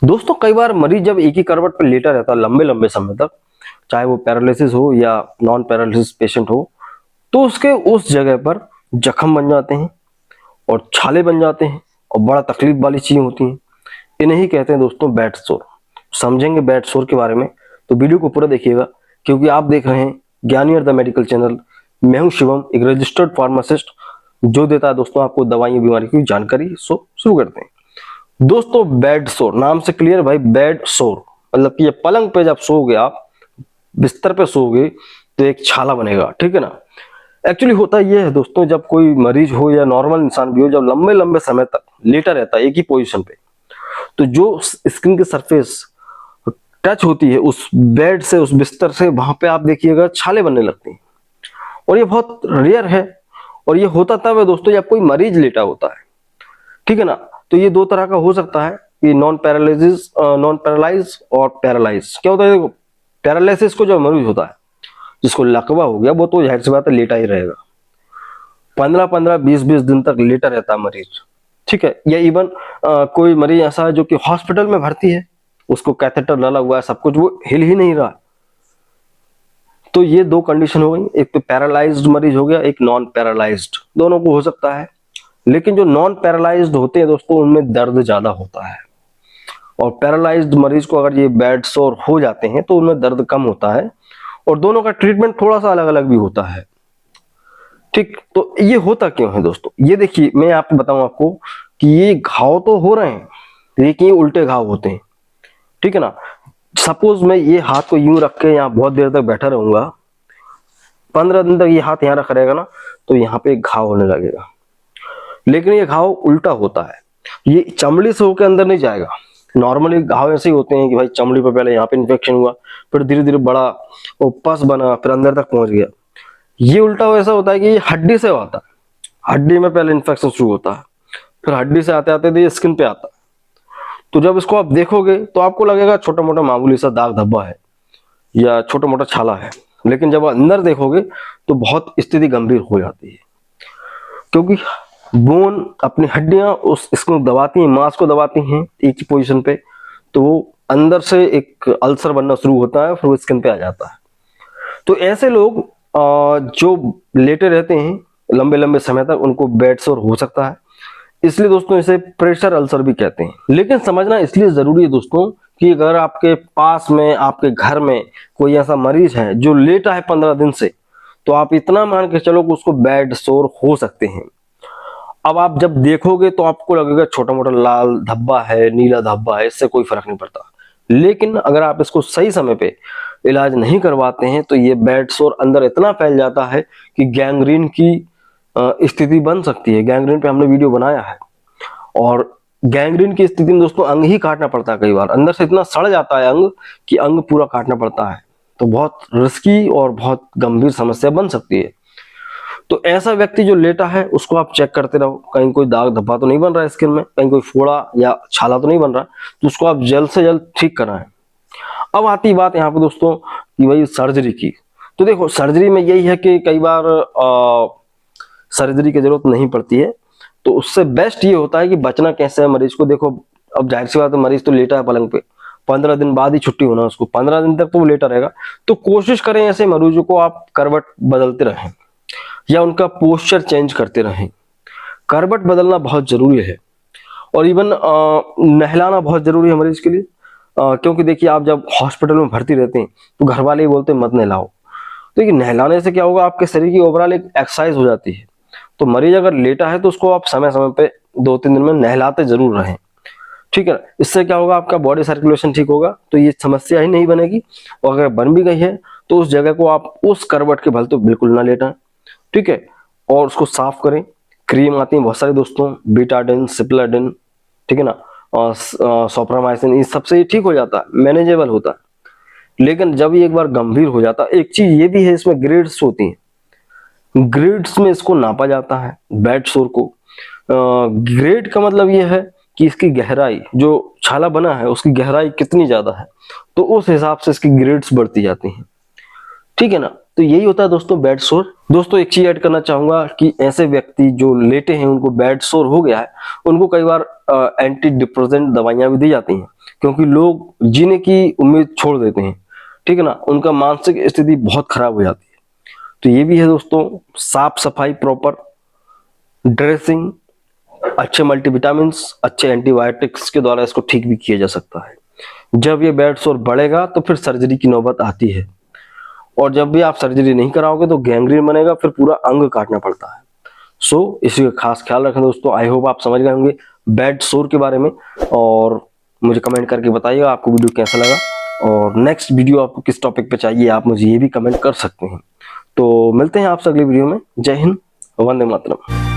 दोस्तों कई बार मरीज जब एक ही करवट पर लेटा रहता है लंबे लंबे समय तक, चाहे वो पैरालिसिस हो या नॉन पैरालिसिस पेशेंट हो, तो उसके उस जगह पर जख्म बन जाते हैं और छाले बन जाते हैं और बड़ा तकलीफ वाली चीजें होती हैं। इन्हें ही कहते हैं दोस्तों बेड सोर। समझेंगे बेड सोर के बारे में तो वीडियो को पूरा देखिएगा, क्योंकि आप देख रहे हैं ज्ञानी द मेडिकल चैनल। मैं हूं शिवम, एक रजिस्टर्ड फार्मासिस्ट जो देता है दोस्तों आपको दवाइयों बीमारी की जानकारी। सो शुरू करते हैं। दोस्तों बेड सोर नाम से क्लियर भाई, बेड सोर मतलब कि ये पलंग पे जब सोओगे आप, बिस्तर पे सोओगे तो एक छाला बनेगा, ठीक है ना। एक्चुअली होता ये है दोस्तों, जब कोई मरीज हो या नॉर्मल इंसान भी हो, जब लंबे लंबे समय तक लेटा रहता है एक ही पोजीशन पे, तो जो स्किन की सरफेस टच होती है उस बेड से, उस बिस्तर से, वहां पे आप देखिएगा छाले बनने लगती हैं। और ये बहुत रेयर है, और ये होता तब है दोस्तों जब कोई मरीज लेटा होता है, ठीक है ना। तो ये दो तरह का हो सकता है, कि नॉन पैरालाइज और पैरालाइज। क्या होता है, पैरालिसिस को जो मरीज होता है जिसको लकवा हो गया, वो तो जाहिर सी बात है लेटा ही रहेगा, 15-15 20-20 दिन तक लेटा रहता है मरीज, ठीक है। या इवन कोई मरीज ऐसा है जो कि हॉस्पिटल में भर्ती है, उसको कैथेटर डाला हुआ है, सब कुछ, वो हिल ही नहीं रहा। तो ये दो कंडीशन हो गई, एक तो पैरालाइज्ड मरीज हो गया, एक नॉन पैरालाइज्ड, दोनों को हो सकता है। लेकिन जो नॉन पैरालाइज्ड होते हैं दोस्तों, उनमें दर्द ज्यादा होता है, और पैरालाइज्ड मरीज को अगर ये बेड सोर हो जाते हैं तो उनमें दर्द कम होता है, और दोनों का ट्रीटमेंट थोड़ा सा अलग अलग भी होता है, ठीक। तो ये होता क्यों है दोस्तों, ये देखिए मैं आपको बताऊं आपको कि ये घाव तो हो रहे हैं, लेकिन ये उल्टे घाव होते हैं, ठीक है ना। सपोज मैं ये हाथ को यूं रख के यहाँ बहुत देर तक बैठा रहूंगा, 15 दिन तक ये हाथ यहाँ रखा रहेगा ना, तो यहाँ पे एक घाव होने लगेगा। लेकिन ये घाव उल्टा होता है, ये चमड़ी से होकर अंदर नहीं जाएगा। नॉर्मली घाव ऐसे ही होते हैं कि भाई चमड़ी पर पहले यहाँ पे इन्फेक्शन हुआ, फिर धीरे धीरे बड़ा वो पस बना, फिर अंदर तक पहुंच गया। ये उल्टा ऐसा होता है कि ये हड्डी से आता है, हड्डी में पहले इन्फेक्शन शुरू होता है, फिर हड्डी से आते आते ये स्किन पे आता है। तो जब इसको आप देखोगे तो आपको लगेगा छोटा मोटा मामूली सा दाग धब्बा है या छोटा मोटा छाला है, लेकिन जब अंदर देखोगे तो बहुत स्थिति गंभीर हो जाती है, क्योंकि बोन अपनी हड्डियां उस इसको दबाती हैं, मांस को दबाती हैं एक ही पोजीशन पे, तो वो अंदर से एक अल्सर बनना शुरू होता है, फिर वो स्किन पे आ जाता है। तो ऐसे लोग जो लेटे रहते हैं लंबे लंबे समय तक, उनको बेड सोर हो सकता है। इसलिए दोस्तों इसे प्रेशर अल्सर भी कहते हैं। लेकिन समझना इसलिए जरूरी है दोस्तों कि अगर आपके पास में, आपके घर में कोई ऐसा मरीज है जो लेटा है 15 दिन से, तो आप इतना मान के चलो कि उसको बेड सोर हो सकते हैं। अब आप जब देखोगे तो आपको लगेगा छोटा मोटा लाल धब्बा है, नीला धब्बा है, इससे कोई फर्क नहीं पड़ता। लेकिन अगर आप इसको सही समय पे इलाज नहीं करवाते हैं तो ये बेड सोर अंदर इतना फैल जाता है कि गैंग्रीन की स्थिति बन सकती है। गैंग्रीन पे हमने वीडियो बनाया है, और गैंग्रीन की स्थिति में दोस्तों अंग ही काटना पड़ता है। कई बार अंदर से इतना सड़ जाता है अंग कि अंग पूरा काटना पड़ता है। तो बहुत रिस्की और बहुत गंभीर समस्या बन सकती है। तो ऐसा व्यक्ति जो लेटा है उसको आप चेक करते रहो, कहीं कोई दाग धब्बा तो नहीं बन रहा है स्किन में, कहीं कोई फोड़ा या छाला तो नहीं बन रहा, तो उसको आप जल्द से जल्द ठीक कराएं। अब आती बात यहाँ पे दोस्तों कि भाई सर्जरी की। तो देखो सर्जरी में यही है कि कई बार सर्जरी की जरूरत नहीं पड़ती है, तो उससे बेस्ट ये होता है कि बचना कैसे है मरीज को। देखो अब जाहिर सी बात है, मरीज तो लेटा है पलंग पे, 15 दिन बाद ही छुट्टी होना उसको, 15 दिन तक तो वो लेटा रहेगा। तो कोशिश करें ऐसे मरीजों को आप करवट बदलते रहें या उनका पोस्चर चेंज करते रहें। करवट बदलना बहुत जरूरी है, और इवन नहलाना बहुत जरूरी है मरीज के लिए। क्योंकि देखिए आप जब हॉस्पिटल में भर्ती रहते हैं तो घर वाले ही बोलते हैं मत नहलाओ। देखिए नहलाने से क्या होगा, आपके शरीर की ओवरऑल एक एक्सरसाइज हो जाती है। तो मरीज अगर लेटा है तो उसको आप समय समय पे 2-3 दिन में नहलाते जरूर रहें, ठीक है ना। इससे क्या होगा, आपका बॉडी सर्कुलेशन ठीक होगा, तो ये समस्या ही नहीं बनेगी। और अगर बन भी गई है तो उस जगह को आप उस करवट के बल तो बिल्कुल ना लेटाएं, ठीक है। और उसको साफ करें। क्रीम आती है बहुत सारे दोस्तों, बीटाडिन, सिप्लाडिन, ठीक है ना, और सोप्रामाइसिन, इस सबसे ये ठीक हो जाता है, मैनेजेबल होता है। लेकिन जब ये एक बार गंभीर हो जाता है, एक चीज ये भी है, इसमें ग्रेड्स होती हैं। ग्रेड्स में इसको नापा जाता है बेड सोर को। ग्रेड का मतलब ये है कि इसकी गहराई, जो छाला बना है उसकी गहराई कितनी ज्यादा है, तो उस हिसाब से इसकी ग्रेड्स बढ़ती जाती हैं, ठीक है ना। तो यही होता है दोस्तों बेड सोर। दोस्तों एक चीज ऐड करना चाहूंगा कि ऐसे व्यक्ति जो लेटे हैं, उनको बेड सोर हो गया है, उनको कई बार एंटी डिप्रेसेंट दवाइयां भी दी जाती हैं, क्योंकि लोग जीने की उम्मीद छोड़ देते हैं, ठीक है ना, उनका मानसिक स्थिति बहुत खराब हो जाती है। तो ये भी है दोस्तों, साफ सफाई, प्रॉपर ड्रेसिंग, अच्छे मल्टीविटामिन, अच्छे एंटीबायोटिक्स के द्वारा इसको ठीक भी किया जा सकता है। जब ये बेड सोर बढ़ेगा तो फिर सर्जरी की नौबत आती है, और जब भी आप सर्जरी नहीं कराओगे तो गैंग्रीन बनेगा, फिर पूरा अंग काटना पड़ता है। सो इसी का खास ख्याल रखें दोस्तों। आई होप आप समझ गए होंगे बेड सोर के बारे में, और मुझे कमेंट करके बताइएगा आपको वीडियो कैसा लगा, और नेक्स्ट वीडियो आपको किस टॉपिक पे चाहिए आप मुझे ये भी कमेंट कर सकते हैं। तो मिलते हैं आपसे अगली वीडियो में। जय हिंद, वंदे मातरम।